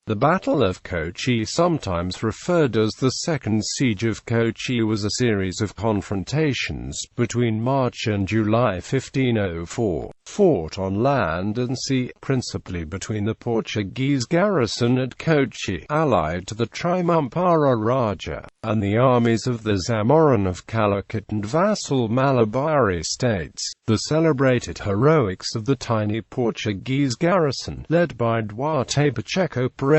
The Battle of Kochi, sometimes referred as the Second Siege of Kochi, was a series of confrontations between March and July 1504, fought on land and sea, principally between the Portuguese garrison at Kochi, allied to the Trimumpara Raja, and the armies of the Zamorin of Calicut and vassal Malabari states. The celebrated heroics of the tiny Portuguese garrison, led by Duarte Pacheco Pereira,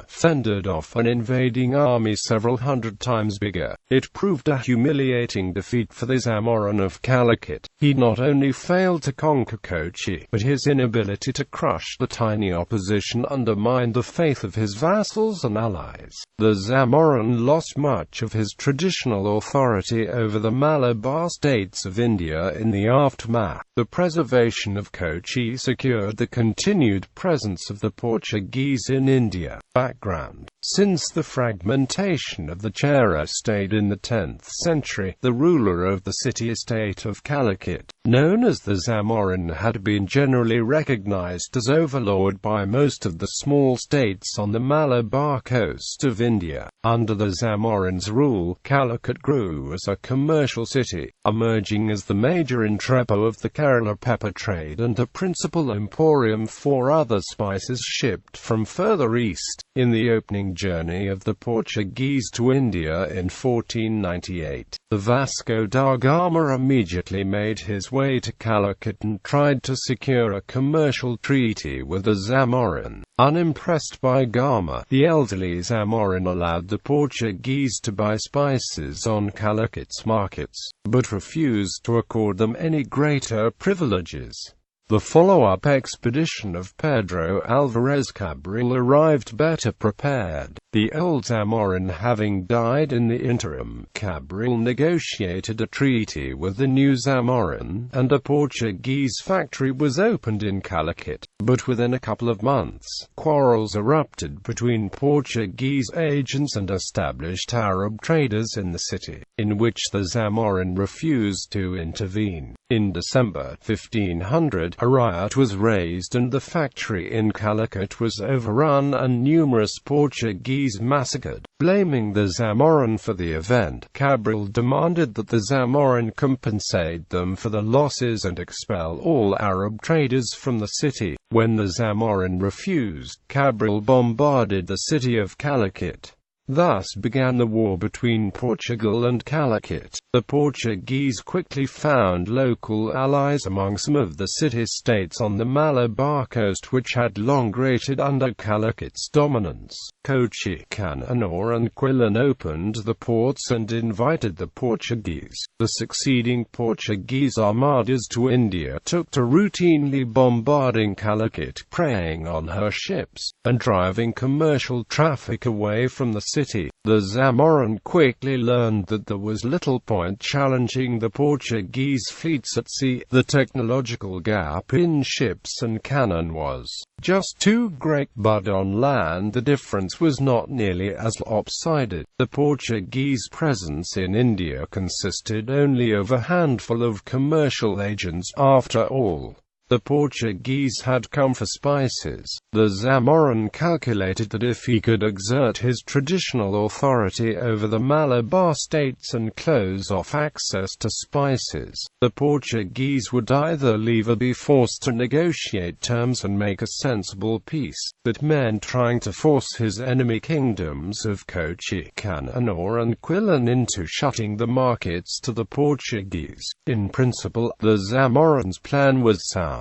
fended off an invading army several hundred times bigger. It proved a humiliating defeat for the Zamorin of Calicut. He not only failed to conquer Kochi, but his inability to crush the tiny opposition undermined the faith of his vassals and allies. The Zamorin lost much of his traditional authority over the Malabar states of India in the aftermath. The preservation of Kochi secured the continued presence of the Portuguese in India. Background: since the fragmentation of the Chera state in the 10th century, the ruler of the city-state of Calicut, known as the Zamorin, had been generally recognized as overlord by most of the small states on the Malabar coast of India. Under the Zamorin's rule, Calicut grew as a commercial city, emerging as the major entrepot of the Kerala pepper trade and a principal emporium for other spices shipped from further east. In the opening journey of the Portuguese to India in 1498, the Vasco da Gama immediately made his way to Calicut and tried to secure a commercial treaty with the Zamorin. Unimpressed by Gama, the elderly Zamorin allowed the Portuguese to buy spices on Calicut's markets, but refused to accord them any greater privileges. The follow-up expedition of Pedro Alvarez Cabral arrived better prepared. The old Zamorin having died in the interim, Cabral negotiated a treaty with the new Zamorin, and a Portuguese factory was opened in Calicut. But within a couple of months, quarrels erupted between Portuguese agents and established Arab traders in the city, in which the Zamorin refused to intervene. In December 1500, a riot was raised and the factory in Calicut was overrun and numerous Portuguese massacred. Blaming the Zamorin for the event, Cabral demanded that the Zamorin compensate them for the losses and expel all Arab traders from the city. When the Zamorin refused, Cabral bombarded the city of Calicut. Thus began the war between Portugal and Calicut. The Portuguese quickly found local allies among some of the city-states on the Malabar coast which had long grated under Calicut's dominance. Kochi, Cananor and Quilon opened the ports and invited the Portuguese. The succeeding Portuguese armadas to India took to routinely bombarding Calicut, preying on her ships, and driving commercial traffic away from the city. The Zamorin quickly learned that there was little point challenging the Portuguese fleets at sea. The technological gap in ships and cannon was just too great, but on land the difference was not nearly as lopsided. The Portuguese presence in India consisted only of a handful of commercial agents. After all, the Portuguese had come for spices. The Zamorin calculated that if he could exert his traditional authority over the Malabar states and close off access to spices, the Portuguese would either leave or be forced to negotiate terms and make a sensible peace. That meant trying to force his enemy kingdoms of Kochi, Cananor and Quilon into shutting the markets to the Portuguese. In principle, the Zamorin's plan was sound.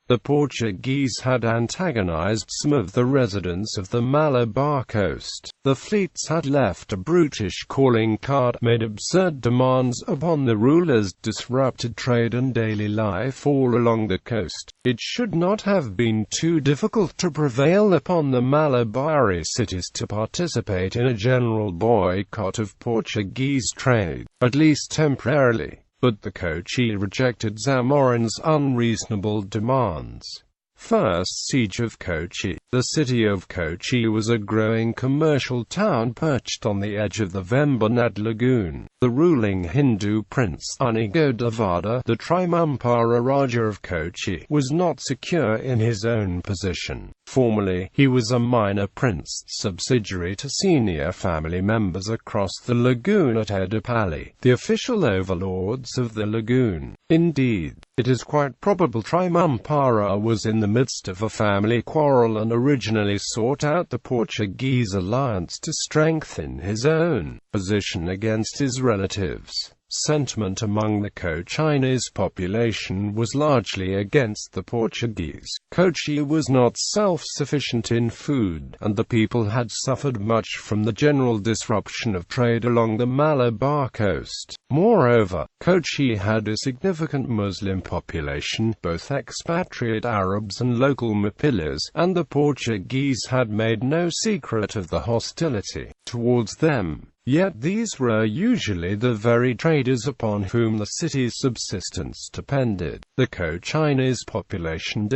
The Portuguese had antagonized some of the residents of the Malabar coast. The fleets had left a brutish calling card, made absurd demands upon the rulers, disrupted trade and daily life all along the coast. It should not have been too difficult to prevail upon the Malabari cities to participate in a general boycott of Portuguese trade, at least temporarily. But the Kochi rejected Zamorin's unreasonable demands. First Siege of Kochi. The city of Kochi was a growing commercial town perched on the edge of the Vembanad lagoon. The ruling Hindu prince, Anigodavada, the Trimumpara Raja of Kochi, was not secure in his own position. Formerly, he was a minor prince, subsidiary to senior family members across the lagoon at Edipali, the official overlords of the lagoon. Indeed, it is quite probable Trimumpara was in the midst of a family quarrel and originally sought out the Portuguese alliance to strengthen his own position against his relatives. Sentiment among the Co-Chinese population was largely against the Portuguese. Kochi was not self-sufficient in food, and the people had suffered much from the general disruption of trade along the Malabar coast. Moreover, Kochi had a significant Muslim population, both expatriate Arabs and local Mapilas, and the Portuguese had made no secret of the hostility towards them. Yet these were usually the very traders upon whom the city's subsistence depended. The Co-Chinese population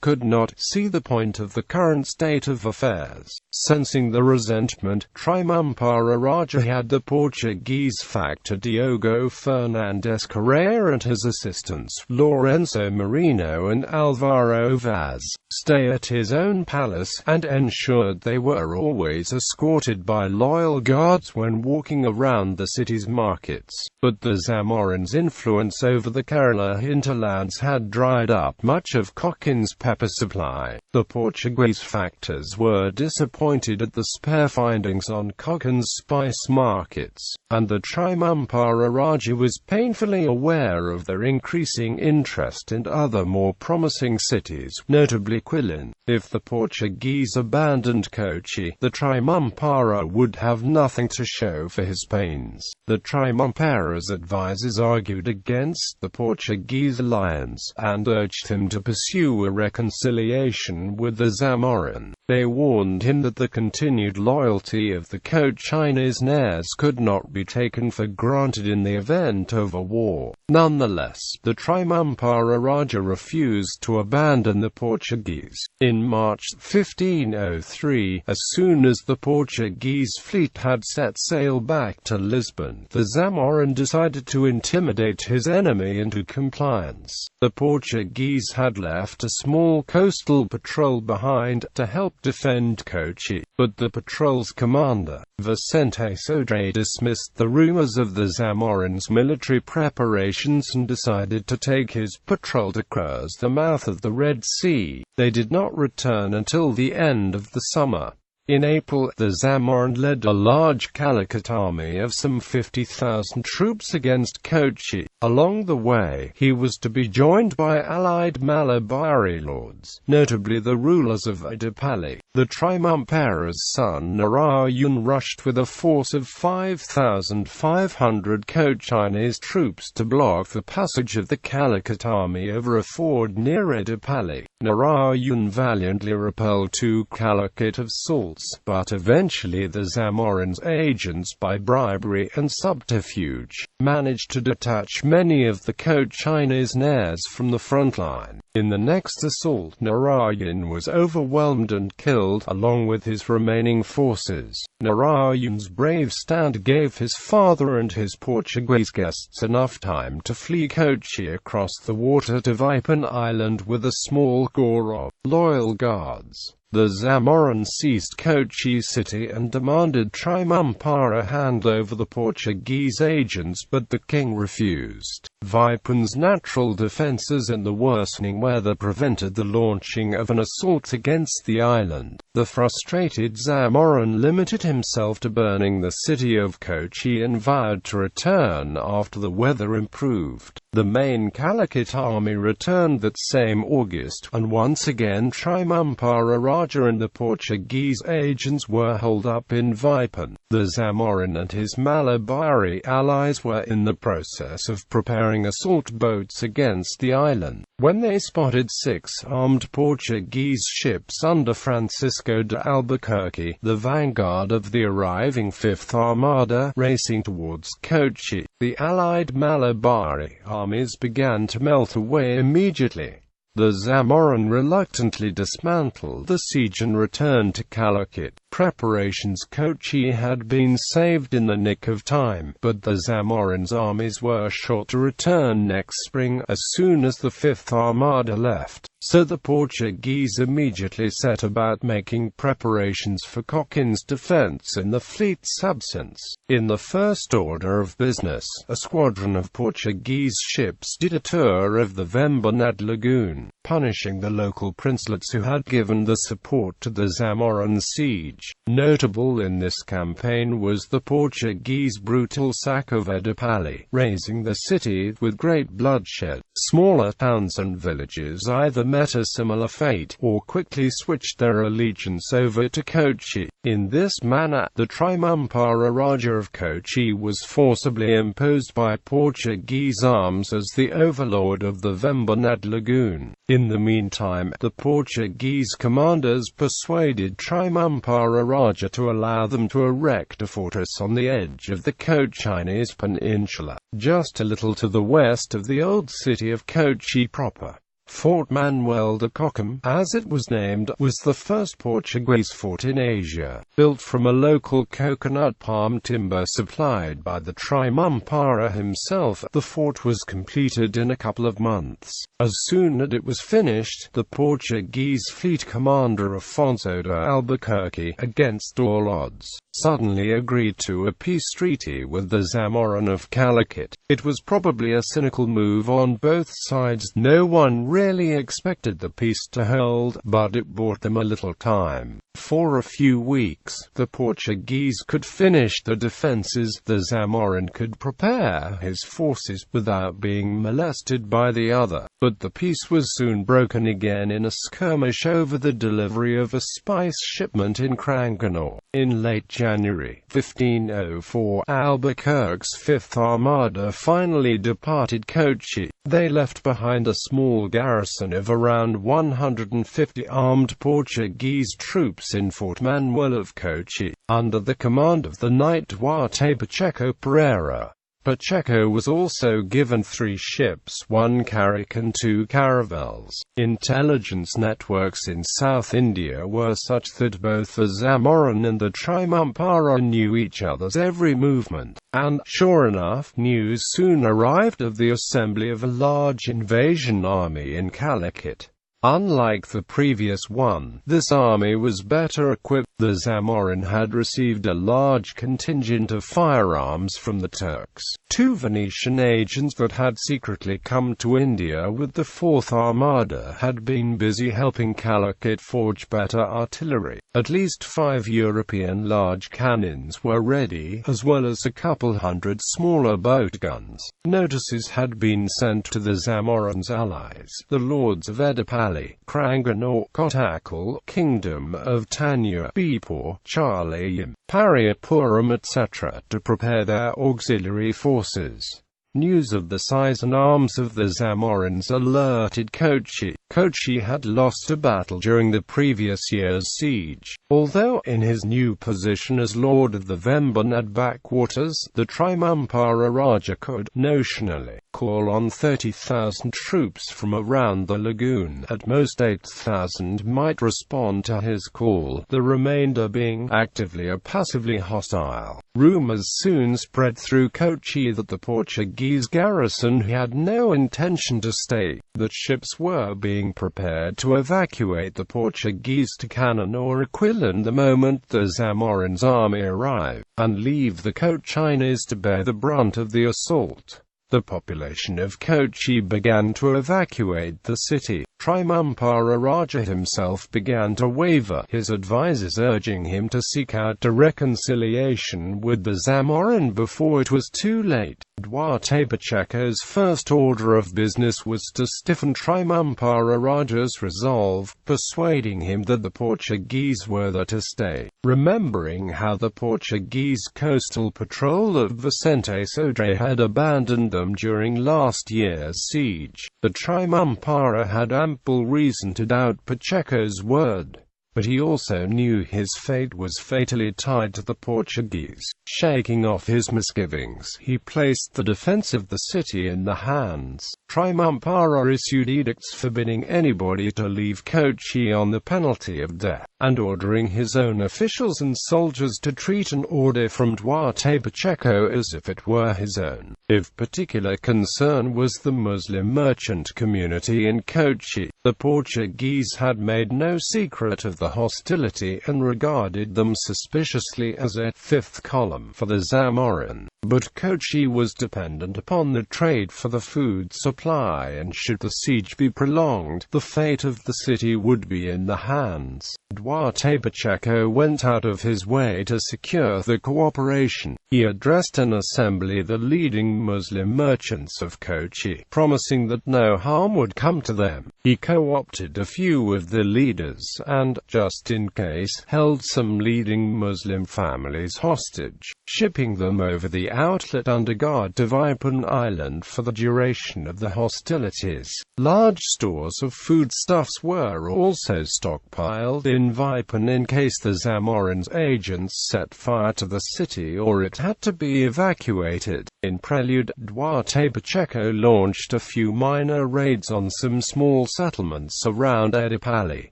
could not see the point of the current state of affairs. Sensing the resentment, Trimumpara Raja had the Portuguese factor Diogo Fernandes Correa and his assistants, Lourenço Marino and Alvaro Vaz, stay at his own palace, and ensured they were always escorted by loyal guards when walking around the city's markets. But the Zamorins' influence over the Kerala hinterlands had dried up much of Cochin's pepper supply. The Portuguese factors were disappointed at the spare findings on Cochin's spice markets, and the Trimumpara Raja was painfully aware of their increasing interest in other more promising cities, notably Quilin. If the Portuguese abandoned Kochi, the Trimumpara would have nothing to show for his pains. The Trimumpara's advisers argued against the Portuguese alliance, and urged him to pursue a reconciliation with the Zamorin. They warned him that the continued loyalty of the Co-Chinese heirs could not be taken for granted in the event of a war. Nonetheless, the Trimumpara Raja refused to abandon the Portuguese. In March 1503, as soon as the Portuguese fleet had set sail back to Lisbon, the Zamorin decided to intimidate his enemy into compliance. The Portuguese had left a small coastal patrol behind to help defend Kochi, but the patrol's commander, Vicente Sodré, dismissed the rumors of the Zamorins' military preparations and decided to take his patrol to cross the mouth of the Red Sea. They did not return until the end of the summer. In April, the Zamorin led a large Calicut army of some 50,000 troops against Kochi. Along the way, he was to be joined by allied Malabari lords, notably the rulers of Edipali. The Trimumpara's son Narayun rushed with a force of 5,500 Co-Chinese troops to block the passage of the Calicut army over a ford near Edipali. Narayun valiantly repelled 2 Calicut assaults, but eventually the Zamorin's agents, by bribery and subterfuge, managed to detach many of the Co-Chinese heirs from the front line. In the next assault, Narayan was overwhelmed and killed, along with his remaining forces. Narayan's brave stand gave his father and his Portuguese guests enough time to flee Kochi across the water to Vipan Island with a small corps of loyal guards. The Zamorin seized Kochi city and demanded Trimumpara hand over the Portuguese agents, but the king refused. Vipan's natural defences and the worsening weather prevented the launching of an assault against the island. The frustrated Zamorin limited himself to burning the city of Kochi and vowed to return after the weather improved. The main Calicut army returned that same August, and once again Trimumpara Raja and the Portuguese agents were holed up in Vipan. The Zamorin and his Malabari allies were in the process of preparing assault boats against the island, when they spotted 6 armed Portuguese ships under Francisco de Albuquerque, the vanguard of the arriving 5th Armada, racing towards Kochi. The allied Malabari armies began to melt away immediately. The Zamorin reluctantly dismantled the siege and returned to Calicut. Preparations Kochi had been saved in the nick of time, but the Zamorin's armies were sure to return next spring, as soon as the 5th Armada left. so the Portuguese immediately set about making preparations for Cochin's defense in the fleet's absence. In the first order of business, a squadron of Portuguese ships did a tour of the Vembanad lagoon, punishing the local princelets who had given the support to the Zamorin siege. Notable in this campaign was the Portuguese brutal sack of Edipali, razing the city with great bloodshed. Smaller towns and villages either met a similar fate, or quickly switched their allegiance over to Kochi. In this manner, the Trimumpara Raja of Kochi was forcibly imposed by Portuguese arms as the overlord of the Vembanad lagoon. In the meantime, the Portuguese commanders persuaded Trimumpara Raja to allow them to erect a fortress on the edge of the Cochinese peninsula, just a little to the west of the old city of Kochi proper. Fort Manuel de Cochin, as it was named, was the first Portuguese fort in Asia, built from a local coconut palm timber supplied by the Trimumpara himself. The fort was completed in a couple of months. As soon as it was finished, the Portuguese fleet commander Afonso de Albuquerque, against all odds, suddenly agreed to a peace treaty with the Zamorin of Calicut. It was probably a cynical move on both sides. No one really expected the peace to hold, but it bought them a little time. For a few weeks, the Portuguese could finish the defenses, the Zamorin could prepare his forces without being molested by the other. But the peace was soon broken again in a skirmish over the delivery of a spice shipment in Cranganore. In late January 1504, Albuquerque's Fifth Armada finally departed Kochi. They left behind a small garrison of around 150 armed Portuguese troops in Fort Manuel of Kochi, under the command of the knight Duarte Pacheco Pereira. Pacheco was also given 3 ships, 1 carrack and 2 caravels. Intelligence networks in South India were such that both the Zamorin and the Trimumpara knew each other's every movement, and, sure enough, news soon arrived of the assembly of a large invasion army in Calicut. Unlike the previous one, this army was better equipped. The Zamorin had received a large contingent of firearms from the Turks, 2 Venetian agents that had secretly come to India with the Fourth Armada had been busy helping Calicut forge better artillery. At least 5 European large cannons were ready, as well as a couple hundred smaller boat guns. Notices had been sent to the Zamorin's allies, the lords of Edipali, Cranganore, Kottakkal, Kingdom of Tanya, Bipur, Charlayam, Pariapuram etc., to prepare their auxiliary forces. News of the size and arms of the Zamorins alerted Kochi. Kochi had lost a battle during the previous year's siege. Although in his new position as Lord of the Vembanad backwaters, the Trimumpara Raja could, notionally, call on 30,000 troops from around the lagoon. At most 8,000 might respond to his call, the remainder being actively or passively hostile. Rumors soon spread through Kochi that the Portuguese garrison had no intention to stay, that ships were being prepared to evacuate the Portuguese to Cannon or Aquilon the moment the Zamorin's army arrived, and leave the Cochinese to bear the brunt of the assault. The population of Kochi began to evacuate the city. Trimumpara Raja himself began to waver, his advisers urging him to seek out a reconciliation with the Zamorin before it was too late. Duarte Pacheco's first order of business was to stiffen Trimumpara Raja's resolve, persuading him that the Portuguese were there to stay. Remembering how the Portuguese coastal patrol of Vicente Sodré had abandoned them during last year's siege, the Trimumpara had ample reason to doubt Pacheco's word. but he also knew his fate was fatally tied to the Portuguese. Shaking off his misgivings, he placed the defense of the city in the hands. Trimumpara issued edicts forbidding anybody to leave Kochi on the penalty of death, and ordering his own officials and soldiers to treat an order from Duarte Pacheco as if it were his own. Of particular concern was the Muslim merchant community in Kochi. The Portuguese had made no secret of the hostility and regarded them suspiciously as a fifth column for the Zamorin. But Kochi was dependent upon the trade for the food supply, and should the siege be prolonged, the fate of the city would be in the hands. Duarte Pacheco went out of his way to secure the cooperation. He addressed an assembly the leading Muslim merchants of Kochi, promising that no harm would come to them. He co-opted a few of the leaders, and, just in case, held some leading Muslim families hostage, shipping them over the outlet under guard to Vipan Island for the duration of the hostilities. Large stores of foodstuffs were also stockpiled in Vipan in case the Zamorin's agents set fire to the city or it had to be evacuated. In prelude, Duarte Pacheco launched a few minor raids on some small settlements around Edipali,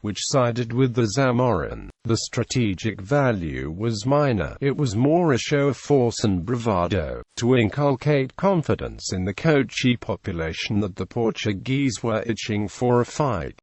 which sided with the Zamorin. The strategic value was minor. It was more a show of force and bravado, to inculcate confidence in the Kochi population that the Portuguese were itching for a fight.